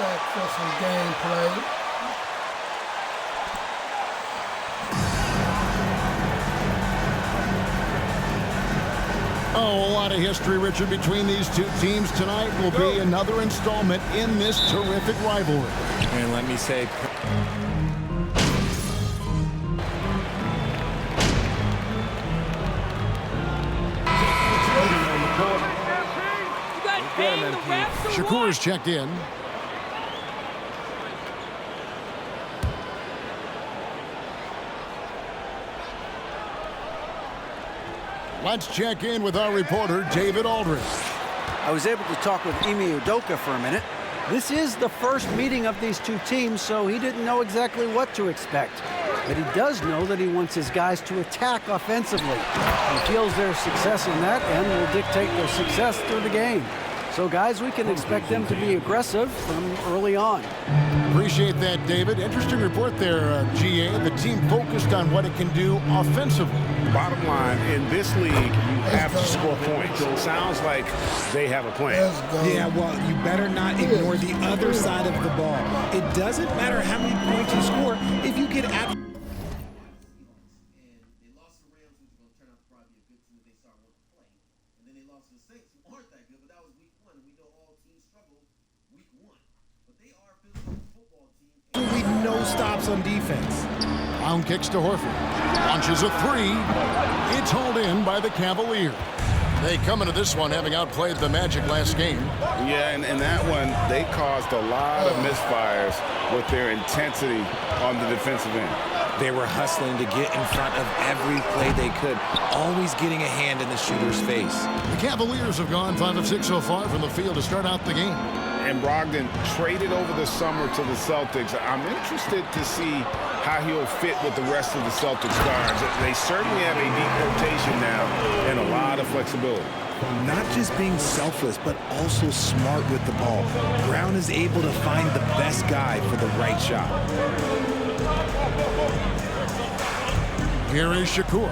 back for some gameplay. Oh, a lot of history, Richard, between these two teams. Tonight will be another installment in this terrific rivalry. And let me say, Shakur's checked in. Let's check in with our reporter, David Aldridge. I was able to talk with Ime Udoka for a minute. This is the first meeting of these two teams, so he didn't know exactly what to expect. But he does know that he wants his guys to attack offensively. He feels their success in that and will dictate their success through the game. So, guys, we can expect them to be aggressive from early on. Appreciate that, David. Interesting report there, GA. The team focused on what it can do offensively. Bottom line, in this league, you have to score points. It sounds like they have a plan. Yeah, well, you better not ignore the other side of the ball. It doesn't matter how many points you score if you get out. With no stops on defense. Round kicks to Horford. Launches a three. It's hauled in by the Cavaliers. They come into this one having outplayed the Magic last game. Yeah, and in that one, they caused a lot of misfires with their intensity on the defensive end. they were hustling to get in front of every play they could, always getting a hand in the shooter's face. The Cavaliers have gone 5 of 6 so far from the field to start out the game. And Brogdon traded over the summer to the Celtics. I'm interested to see how he'll fit with the rest of the Celtics guards. They certainly have a deep rotation now and a lot of flexibility. Not just being selfless, but also smart with the ball. Brown is able to find the best guy for the right shot. Here is Shakur.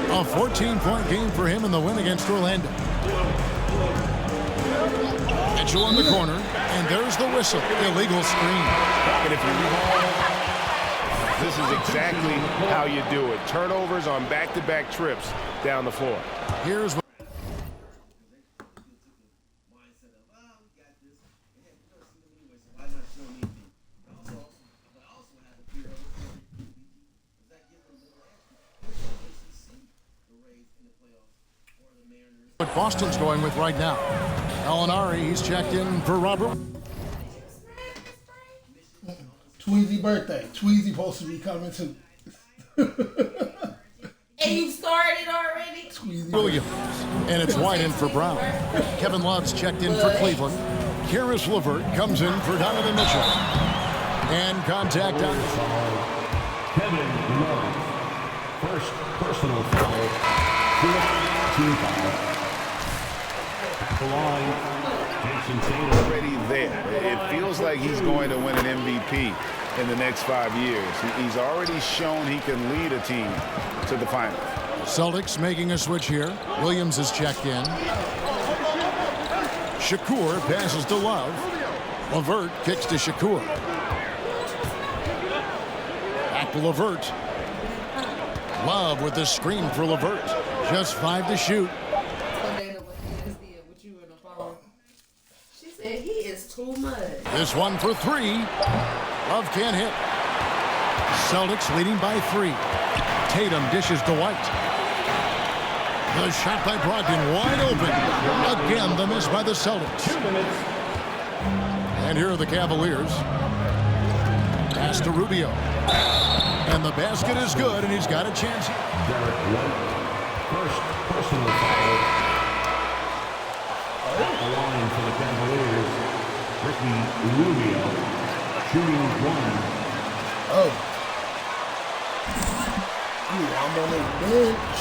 A 14-point game for him in the win against Orlando. Mitchell in the corner, and there's the whistle. Illegal screen. And if you this is exactly how you do it. Turnovers on back-to-back trips down the floor. Here's what Boston's going with right now. Alinari, he's checked in for Robert. Tweezy birthday. Tweezy supposed to be coming too. And you started already? Tweezy Williams. And it's White in for Brown. Kevin Love's checked in for Cleveland. Karis LeVert comes in for Donovan Mitchell. And contact on Kevin Love. First personal foul. Team foul. The line. Jason Tatum. Already there. It feels like he's going to win an MVP in the next 5 years. He's already shown he can lead a team to the finals. Celtics making a switch here. Williams is checked in. Shakur passes to Love. LeVert kicks to Shakur. Back to LeVert. Love with the screen for LeVert. Just 5 to shoot. She said he is too much. This one for 3. Love can't hit. Celtics leading by 3. Tatum dishes to White. The shot by Brogdon wide open. Again, the miss by the Celtics. And here are the Cavaliers. Pass to Rubio. And the basket is good, and he's got a chance here. Derek White. First personal foul. The line for the Cavaliers. Ricky Rubio. Shooting 1. Oh. Ooh, I'm on the bench.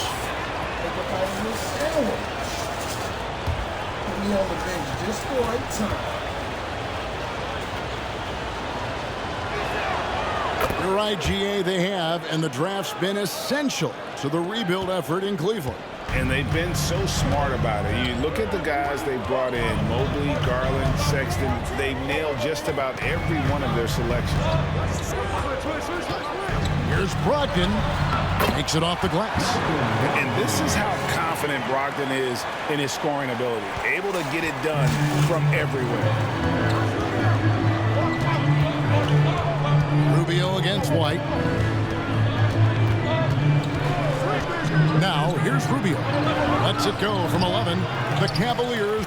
Take a bite of this sandwich. Put me on the bench just the right time. Here right, GA, they have, and the draft's been essential to the rebuild effort in Cleveland. And they've been so smart about it. You look at the guys they brought in, Mobley, Garland, Sexton. They've nailed just about every one of their selections. Here's Brogdon. Takes it off the glass. And this is how confident Brogdon is in his scoring ability. Able to get it done from everywhere. Rubio against White. Now, here's Rubio. Lets it go from 11. The Cavaliers.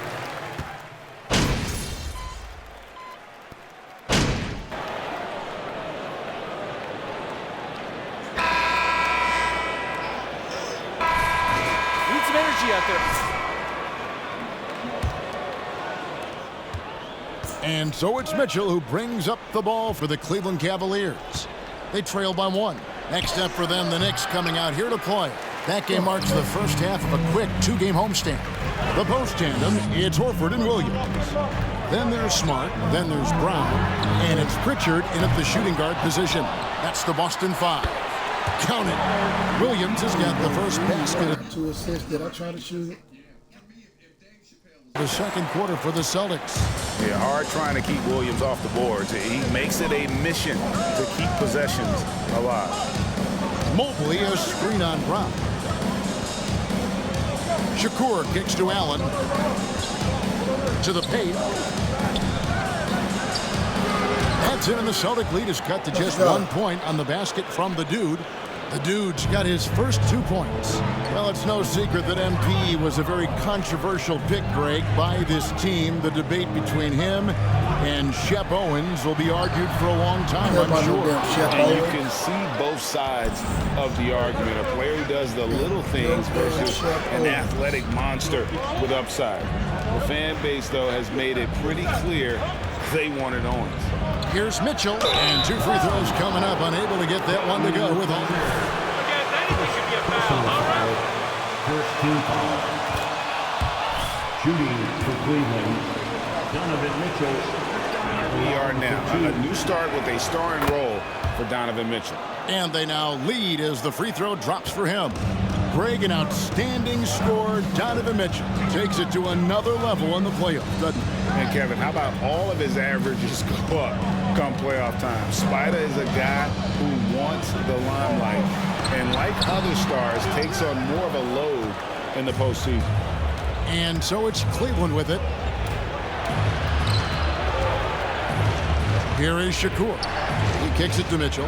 Need some energy out there. And so it's Mitchell who brings up the ball for the Cleveland Cavaliers. They trail by 1. Next step for them, the Knicks coming out here to play. That game marks the first half of a quick 2-game homestand. The post tandem, it's Horford and Williams. Then there's Smart, then there's Brown, and it's Pritchard in at the shooting guard position. That's the Boston 5. Count it. Williams has got the first basket. 2 assists. Did I try to shoot it? The second quarter for the Celtics. Yeah, hard trying to keep Williams off the boards. He makes it a mission to keep possessions alive. Mobley a screen on Brown. Shakur kicks to Allen. To the paint. That's it, and the Celtic lead is cut to just 1 point on the basket from the Dude. The Dude's got his first 2 points. Well, it's no secret that MP was a very controversial pick, Greg, by this team. The debate between him and Shep Owens will be argued for a long time, I'm sure. And you can see both sides of the argument. A player who does the little things versus an athletic monster with upside. The fan base, though, has made it pretty clear they wanted Owens. Here's Mitchell, and 2 free throws coming up, unable to get that one to go with Holmes. First team foul. Shooting for Cleveland, Donovan Mitchell. We are now a new start with a starring role for Donovan Mitchell. And they now lead as the free throw drops for him. Greg, an outstanding scorer. Donovan Mitchell takes it to another level in the playoffs, doesn't he? And Kevin, how about all of his averages go up come playoff time? Spider is a guy who wants the limelight, and like other stars, takes on more of a load in the postseason. And so it's Cleveland with it. Here is Shakur. He kicks it to Mitchell.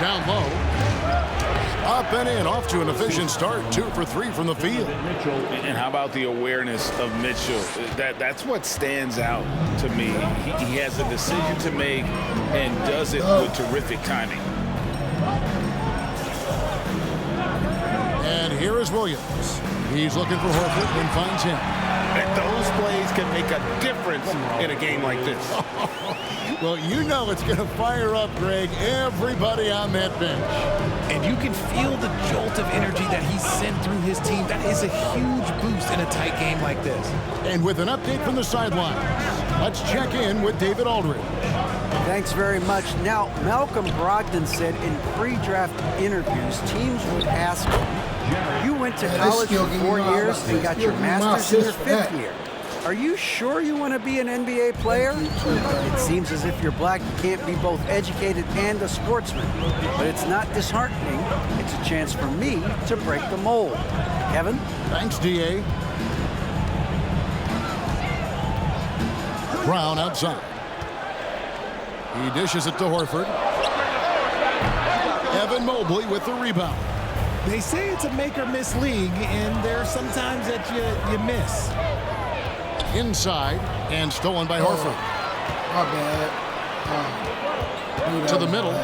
Down low. Up and in, off to an efficient start. 2 for 3 from the field. And how about the awareness of Mitchell? That's what stands out to me. He has a decision to make and does it with terrific timing. And here is Williams. He's looking for Horford and finds him. And those plays can make a difference in a game like this. Well, you know it's going to fire up, Greg, everybody on that bench. And you can feel the jolt of energy that he sent through his team. That is a huge boost in a tight game like this. And with an update from the sidelines, let's check in with David Aldridge. Thanks very much. Now, Malcolm Brogdon said in pre-draft interviews, teams would ask him, you went to college for 4 years and got your master's in your 5th year. Are you sure you want to be an NBA player? It seems as if you're black, you can't be both educated and a sportsman. But it's not disheartening. It's a chance for me to break the mold. Kevin? Thanks, D.A. Brown outside. He dishes it to Horford. Evan Mobley with the rebound. They say it's a make-or-miss league, and there are some times that you miss. Inside, and stolen by Horford. My bad. To the middle.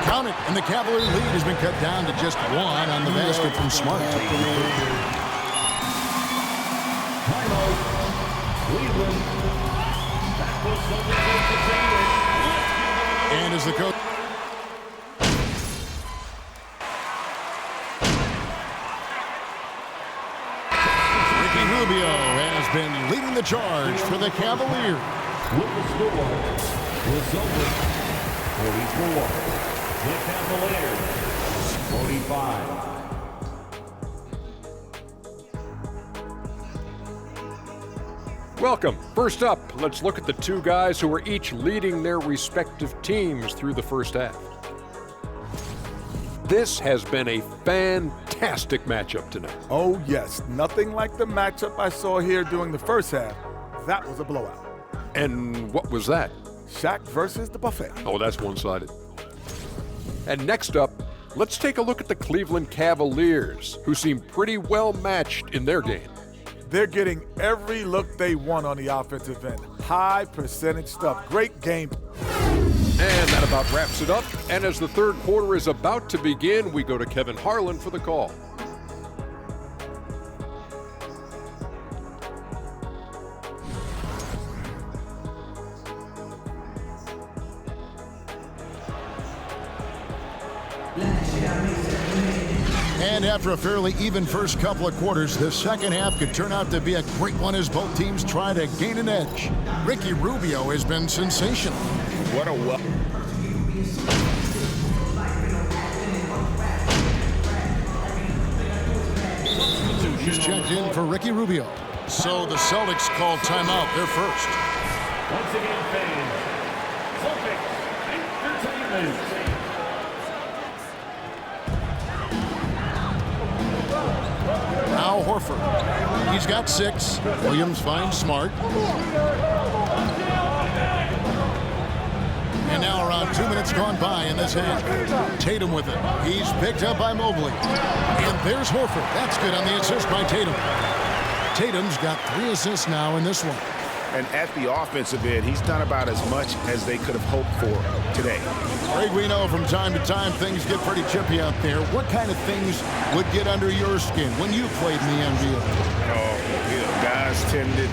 Count it, and the Cavalier lead has been cut down to just 1 on the basket from Smart. And as the coach... Rubio has been leading the charge for the Cavaliers. With the score, The Celtics, 44. The Cavaliers, 45. Welcome. First up, let's look at the two guys who are each leading their respective teams through the first half. This has been a fantastic matchup tonight. Oh, yes. Nothing like the matchup I saw here during the first half. That was a blowout. And what was that? Shaq versus the buffet. Oh, that's one-sided. And next up, let's take a look at the Cleveland Cavaliers, who seem pretty well matched in their game. They're getting every look they want on the offensive end. High percentage stuff. Great game. And that about wraps it up. And as the third quarter is about to begin, we go to Kevin Harlan for the call. And after a fairly even first couple of quarters, the second half could turn out to be a great one as both teams try to gain an edge. Ricky Rubio has been sensational. What a He's checked in for Ricky Rubio. So the Celtics call timeout. They're first. Once again, fans, Celtics Entertainment. Now Horford. He's got 6. Williams finds Smart. And now around 2 minutes gone by in this half. Tatum with it. He's picked up by Mobley. And there's Horford. That's good on the assist by Tatum. Tatum's got 3 assists now in this one. And at the offensive end, he's done about as much as they could have hoped for today. Greg, we know from time to time things get pretty chippy out there. What kind of things would get under your skin when you played in the NBA? Oh, guys tended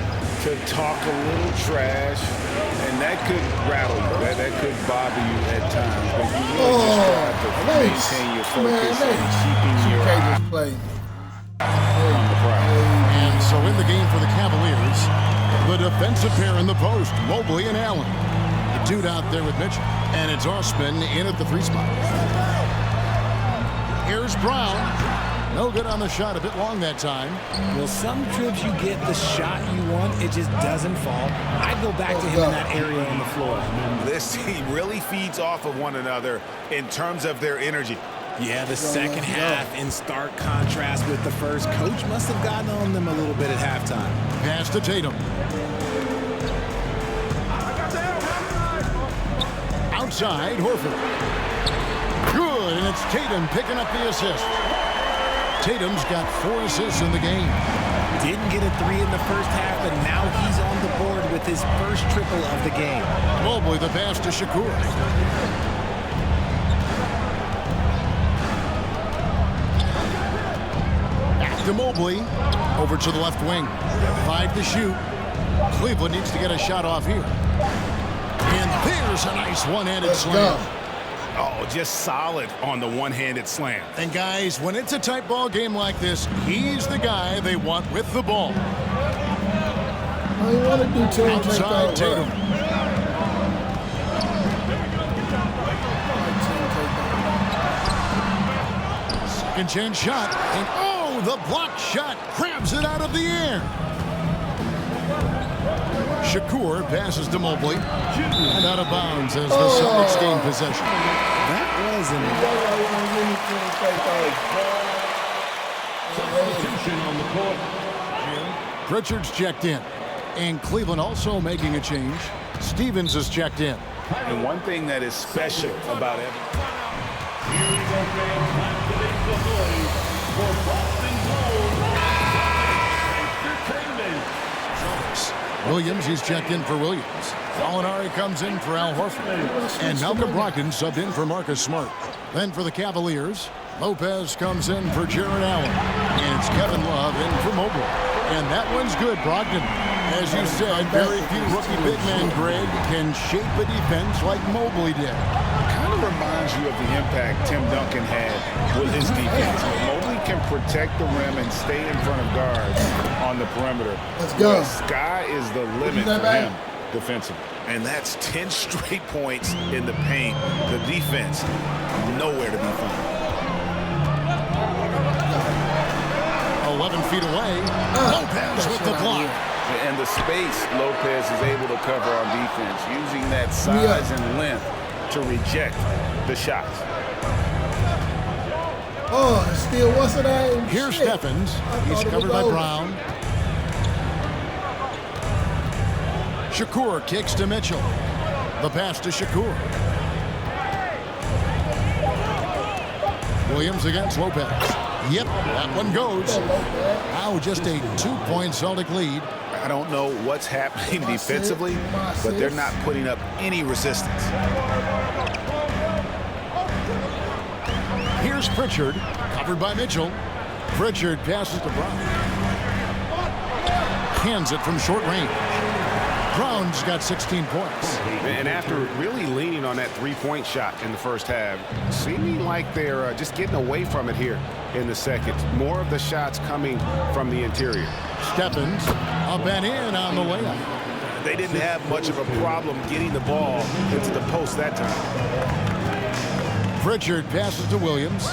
to talk a little trash, and that could rattle you. That could bother you at times. But you really just try to maintain your focus and keeping your eye on the prize. And so in the game for the Cavaliers, the defensive pair in the post, Mobley and Allen. The dude out there with Mitchell. And it's Osman in at the 3 spot. Here's Brown. No good on the shot, a bit long that time. Well, some trips you get the shot you want, it just doesn't fall. I'd go back to him in that area on the floor. This team really feeds off of one another in terms of their energy. Yeah, the second half in stark contrast with the first. Coach must have gotten on them a little bit at halftime. Pass to Tatum. Outside, Horford. Good, and it's Tatum picking up the assist. Tatum's got 4 assists in the game. Didn't get a 3 in the first half, but now he's on the board with his first triple of the game. Mobley the pass to Shakur. To Mobley, over to the left wing. 5 to shoot. Cleveland needs to get a shot off here. And there's a nice one-handed slam. Oh, just solid on the one-handed slam. And guys, when it's a tight ball game like this, he's the guy they want with the ball. All you want to do, Tatum, outside Tatum. Second chance shot. And oh, the block shot grabs it out of the air. Shakur passes to Mobley. And out of bounds as the Celtics gain possession. That Substitution on the court. Pritchard's checked in. And Cleveland also making a change. Stevens is checked in. And one thing that is special about it. Here we go, fans. Time to make the noise for Boston's home. Entertainment. Williams, he's checked in for Williams. Gallinari comes in for Al Horford. And Malcolm Brogdon subbed in for Marcus Smart. Then for the Cavaliers, Lopez comes in for Jared Allen. And it's Kevin Love in for Mobley. And that one's good, Brogdon. As you said, very few rookie big men, Greg, can shape a defense like Mobley did. Kind of reminds you of the impact Tim Duncan had with his defense. Mobley can protect the rim and stay in front of guards on the perimeter. Let's go. The sky is the limit for him. defensively. And that's 10 straight points in the paint. The defense, nowhere to be found. 11 feet away. Lopez with the block. And the space Lopez is able to cover on defense, using that size and length to reject the shots. Oh, still, what's the name? Here's Shit. Stephens. He's covered by Brown. Shakur kicks to Mitchell. The pass to Shakur. Williams against Lopez. Yep, that one goes. Now just a 2-point Celtic lead. I don't know what's happening defensively, but they're not putting up any resistance. Here's Pritchard, covered by Mitchell. Pritchard passes to Brown. Hands it from short range. Brown's got 16 points. And after really leaning on that three-point shot in the first half, seeming like they're just getting away from it here in the second. More of the shots coming from the interior. Stephens up and in on the layup. They didn't have much of a problem getting the ball into the post that time. Pritchard passes to Williams.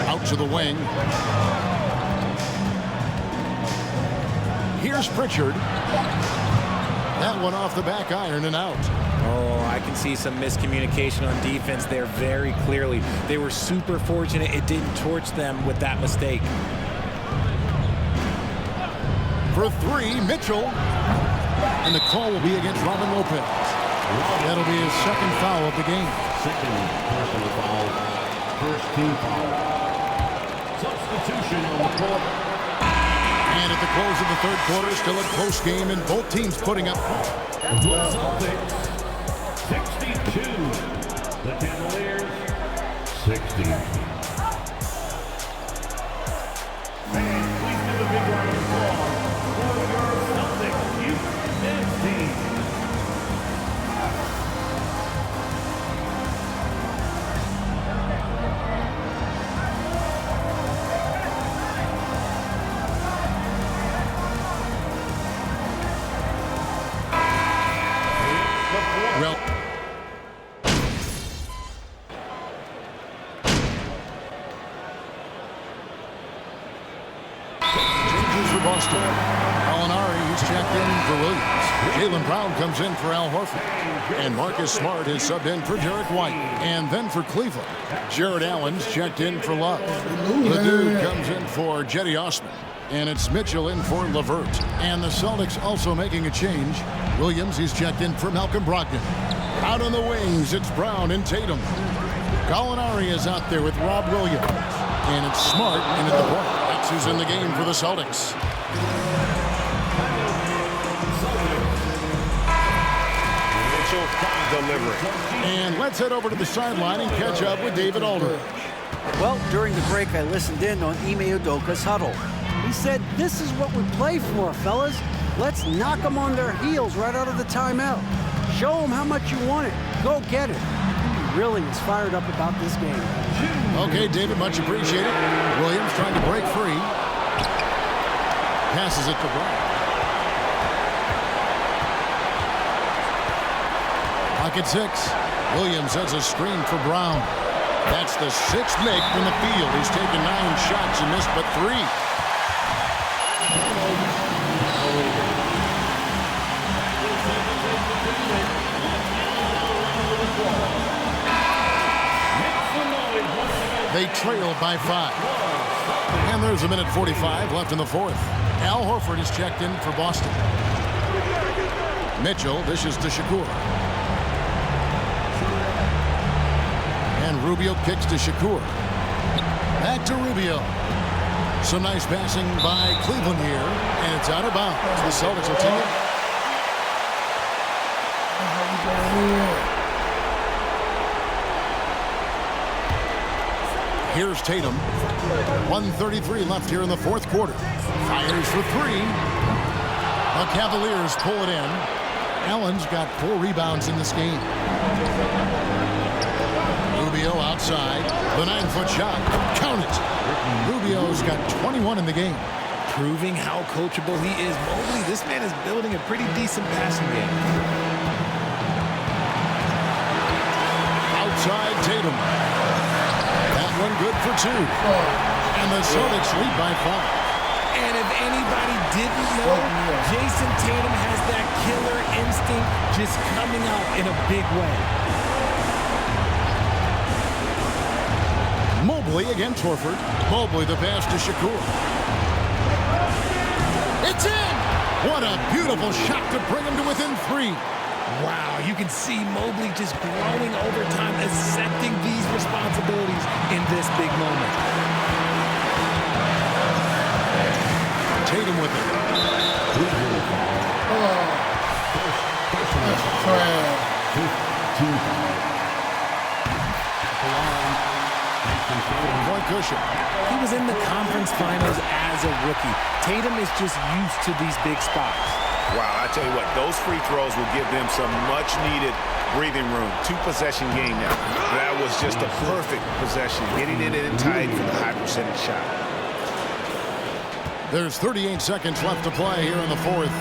Out to the wing. Here's Pritchard. That one off the back iron and out. Oh, I can see some miscommunication on defense there very clearly. They were super fortunate it didn't torch them with that mistake. For three, Mitchell. And the call will be against Robin Lopez. That'll be his second foul of the game. Second personal foul. First team foul. Substitution on the court. And at the close of the third quarter, still a close game, and both teams putting up. Celtics 62. The Cavaliers 60. Fans, please give a big round of applause for your Celtics youth men's team. Well, changes for Boston. Molinari, he's checked in for Williams. Jaylen Brown comes in for Al Horford. And Marcus Smart is subbed in for Derek White. And then for Cleveland, Jared Allen's checked in for Love. The dude comes in for Jetty Osman. And it's Mitchell in for LeVert. And the Celtics also making a change. Williams, he's checked in for Malcolm Brogdon. Out on the wings, it's Brown and Tatum. Gallinari is out there with Rob Williams. And it's Smart in at the point. That's who's in the game for the Celtics. Mitchell delivering. And let's head over to the sideline and catch up with David Aldridge. Well, during the break, I listened in on Ime Udoka's huddle. He said, "This is what we play for, fellas. Let's knock them on their heels right out of the timeout. Show them how much you want it. Go get it." He really is fired up about this game. Okay, David, much appreciated. Williams trying to break free. Passes it to Brown. Pocket six. Williams has a screen for Brown. That's the sixth make from the field. He's taken 9 shots and missed but 3. They trail by 5. And there's a minute 45 left in the fourth. Al Horford is checked in for Boston. Mitchell dishes to Shakur. And Rubio kicks to Shakur. Back to Rubio. Some nice passing by Cleveland here. And it's out of bounds. The Celtics will take it. Here's Tatum. 1:33 left here in the fourth quarter. Fires for 3. The Cavaliers pull it in. Allen's got 4 rebounds in this game. Rubio Rubio outside. The 9-foot shot. Count it. Rubio's got 21 in the game. Proving how coachable he is. Mobley, this man is building a pretty decent passing game. Outside Tatum. That one good for 2. And the Celtics lead by 5. And if anybody didn't know, Jason Tatum has that killer instinct just coming out in a big way. Mobley against Horford. Mobley the pass to Shakur. It's in! What a beautiful shot to bring him to within 3. Wow, you can see Mobley just growing over time, accepting these responsibilities in this big moment. Tatum with it. That's trash. Point cushion. He was in the conference finals as a rookie. Tatum is just used to these big spots. Wow, I tell you what, those free throws will give them some much-needed breathing room. 2-possession game now. That was just a perfect possession, getting it in tight for the high-percentage shot. There's 38 seconds left to play here in the 4th.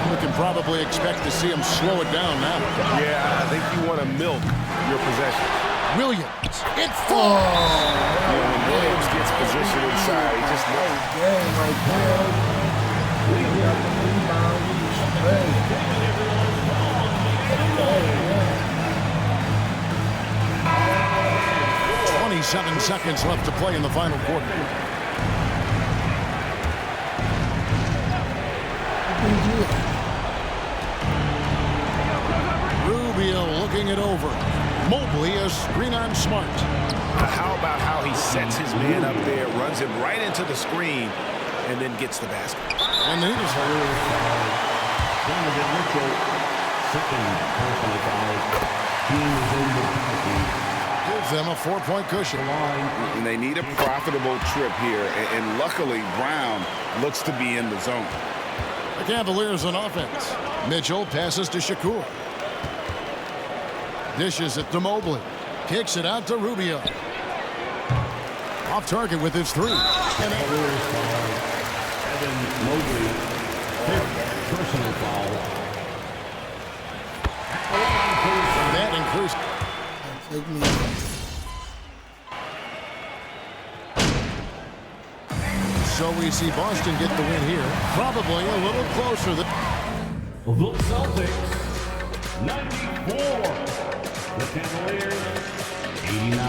We can probably expect to see him slow it down now. Yeah, I think you want to milk your possession. Williams. It falls. When Williams gets positioned inside, he just knows. Game right there. We got the rebound. He's 27 seconds left to play in the final quarter. Rubio looking it over. Mobley a screen on Smart. How about how he sets his man up there, runs him right into the screen, and then gets the basket. And then he's Donovan Mitchell, second personal foul. Team is in the penalty. gives them a 4-point cushion. And they need a profitable trip here, and luckily Brown looks to be in the zone. The Cavaliers on offense. Mitchell passes to Shakur. Dishes it to Mobley. Kicks it out to Rubio. Off target with his 3. And Evan Mobley, fifth personal foul. that increased. Take me. So we see Boston get the win here. Probably a little closer than. The Celtics, 94. The Cavaliers, 89.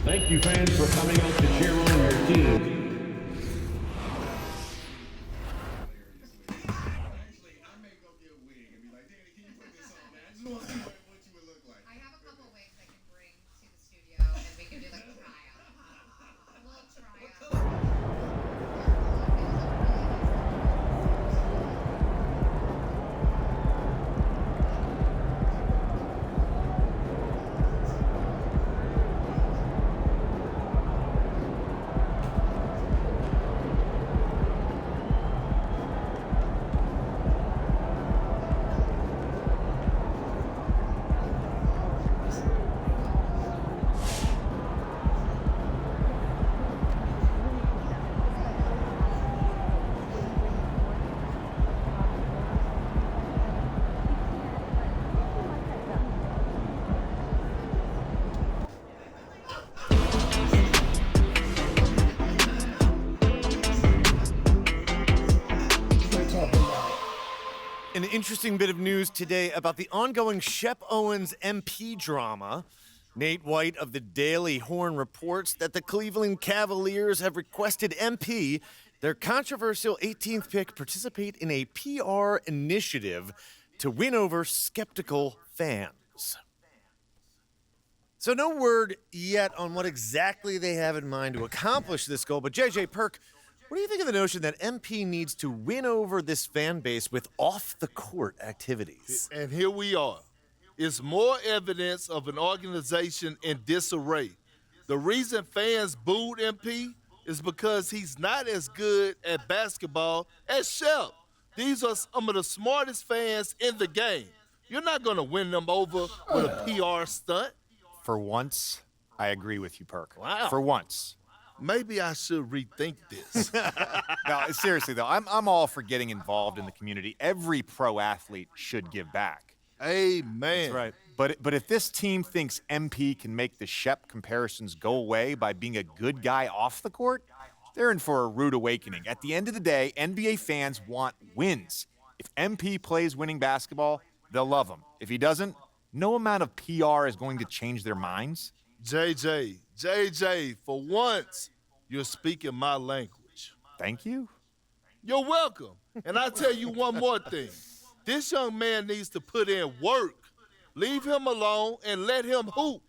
Thank you, fans, for coming out to cheer on your team. I have a couple of wigs I can bring to the studio, and we can do like a tryout. A little tryout. An interesting bit of news today about the ongoing Shep Owens MP drama. Nate White of the Daily Horn reports that the Cleveland Cavaliers have requested MP, their controversial 18th pick, participate in a PR initiative to win over skeptical fans. So no word yet on what exactly they have in mind to accomplish this goal, but JJ Perk, what do you think of the notion that MP needs to win over this fan base with off-the-court activities? And here we are. It's more evidence of an organization in disarray. The reason fans booed MP is because he's not as good at basketball as Shep. These are some of the smartest fans in the game. You're not going to win them over with a PR stunt. For once, I agree with you, Perk. Wow. For once. Maybe I should rethink this. No, seriously, though, I'm all for getting involved in the community. Every pro athlete should give back. Amen. That's right. But if this team thinks MP can make the Shep comparisons go away by being a good guy off the court, they're in for a rude awakening. At the end of the day, NBA fans want wins. If MP plays winning basketball, they'll love him. If he doesn't, no amount of PR is going to change their minds. JJ, for once, you're speaking my language. Thank you. You're welcome. And I'll tell you one more thing. This young man needs to put in work. Leave him alone and let him hoop.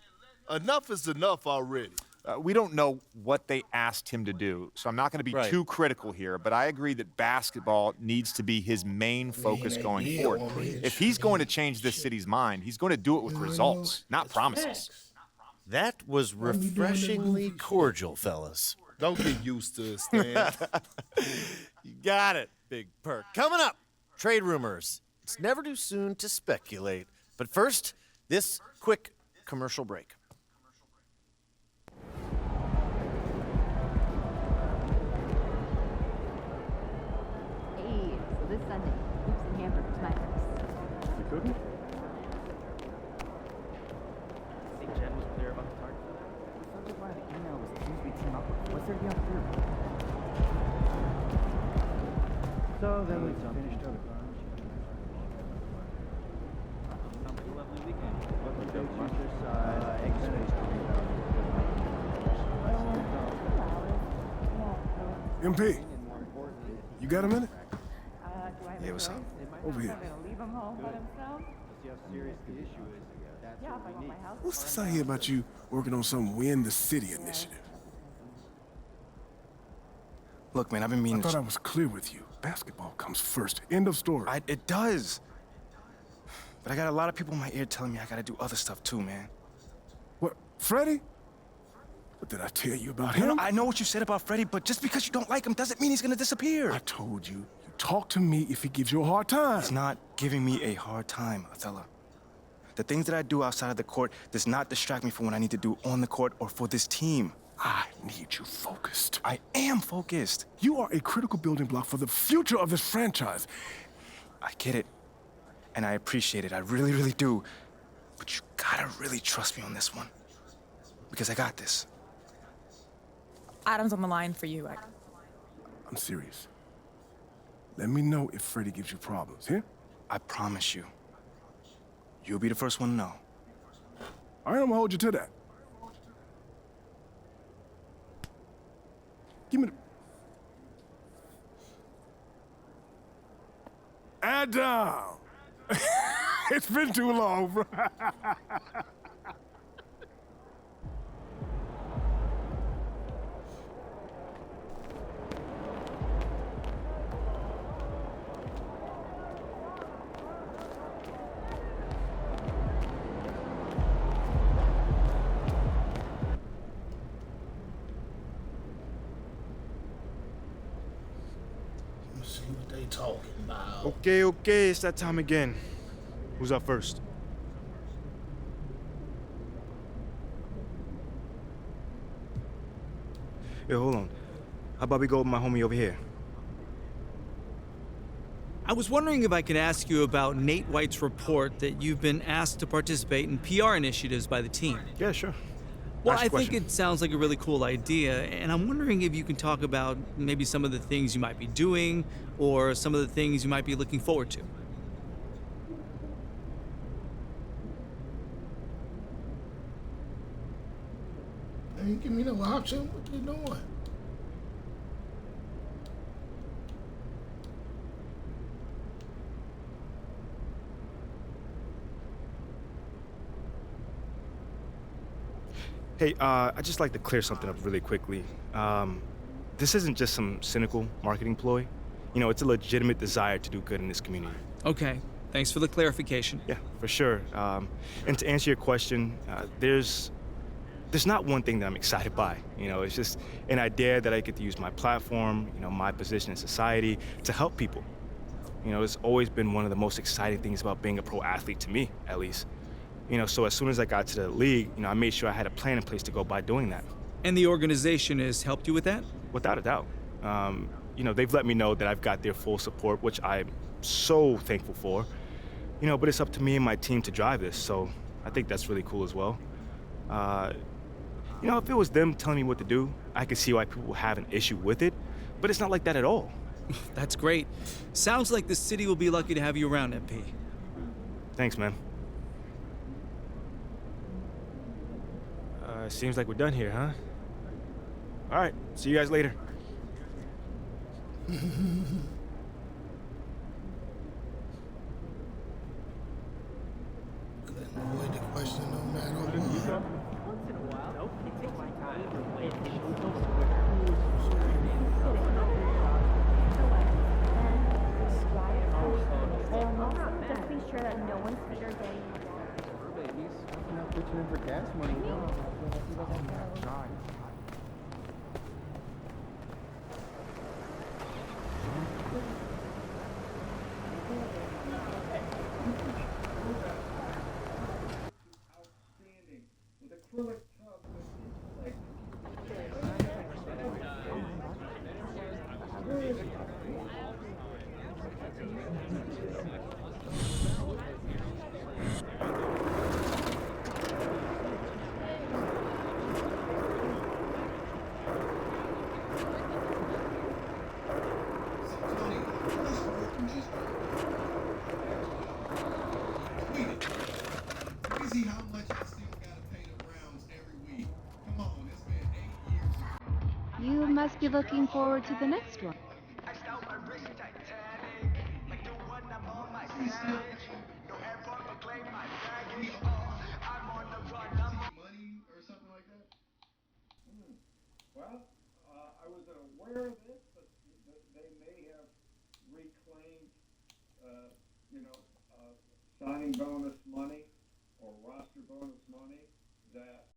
Enough is enough already. We don't know what they asked him to do, so I'm not going to be too critical here, but I agree that basketball needs to be his main focus going forward. If he's going to change this city's mind, he's going to do it with results, not promises. That was refreshingly cordial, fellas. Don't get used to it, Stan. You got it, Big Perk. Coming up, trade rumors. It's never too soon to speculate. But first, this quick commercial break. Hey, so this Sunday, hoops and hamburgers, my house. You cooking? I think Jen was clear about the target. The subject line of the email was teams we team up with. What's there to be unclear about? So then we finished up. Sounds like a lovely weekend. Welcome to Muncher's side. Egg space to rebound. MP, you got a minute? Yeah, what's up? Over here. Leave him home by himself? See how serious the issue is. That's Yeah, if I what want we my need. house. What's this I hear about you working on some Win the City initiative? Look, man, I've been meaning I thought I was clear with you. Basketball comes first. End of story. It does. But I got a lot of people in my ear telling me I gotta do other stuff too, man. What, Freddie? What did I tell you about No, him? I know what you said about Freddie, but just because you don't like him doesn't mean he's gonna disappear. I told you, you talk to me if he gives you a hard time. He's not giving me a hard time, Othella. The things that I do outside of the court does not distract me from what I need to do on the court or for this team. I need you focused. I am focused. You are a critical building block for the future of this franchise. I get it. And I appreciate it. I really, really do. But you gotta really trust me on this one. Because I got this. Adam's on the line for you. I'm serious. Let me know if Freddie gives you problems, here? I promise you. You'll be the first one to know. All right, I'm gonna hold you to that. Give me the... Adam! It's been too long, bro. Let's see what they talking about. Okay, it's that time again. Who's up first? Hey, hold on. How about we go with my homie over here? I was wondering if I could ask you about Nate White's report that you've been asked to participate in PR initiatives by the team. Yeah, sure. Well, Ask I the think question. it sounds like a really cool idea, and I'm wondering if you can talk about maybe some of the things you might be doing or some of the things you might be looking forward to. They ain't give me no option. What they doing? Hey, I'd just like to clear something up really quickly. This isn't just some cynical marketing ploy. You know, it's a legitimate desire to do good in this community. Okay, thanks for the clarification. Yeah, for sure. And to answer your question, there's not one thing that I'm excited by. You know, it's just an idea that I get to use my platform, you know, my position in society to help people. You know, it's always been one of the most exciting things about being a pro athlete to me, at least. You know, so as soon as I got to the league, you know, I made sure I had a plan in place to go by doing that. And the organization has helped you with that? Without a doubt. You know, they've let me know that I've got their full support, which I'm so thankful for. You know, but it's up to me and my team to drive this, so I think that's really cool as well. You know, if it was them telling me what to do, I could see why people have an issue with it, but it's not like that at all. That's great. Sounds like the city will be lucky to have you around, MP. Thanks, man. Seems like we're done here, huh? All right, see you guys later. Avoid the question no matter what. Once in a while. Nope, it takes my time. Just be sure that no one's finger getting Babies, I'm not pitching in for gas money. Crazy how much I still gotta pay the Browns every week. Come on, it's been 8 years. You must be looking forward to the next one. Money or something like that? Well, I wasn't aware of this, but they may have reclaimed, signing bonus money or roster bonus money that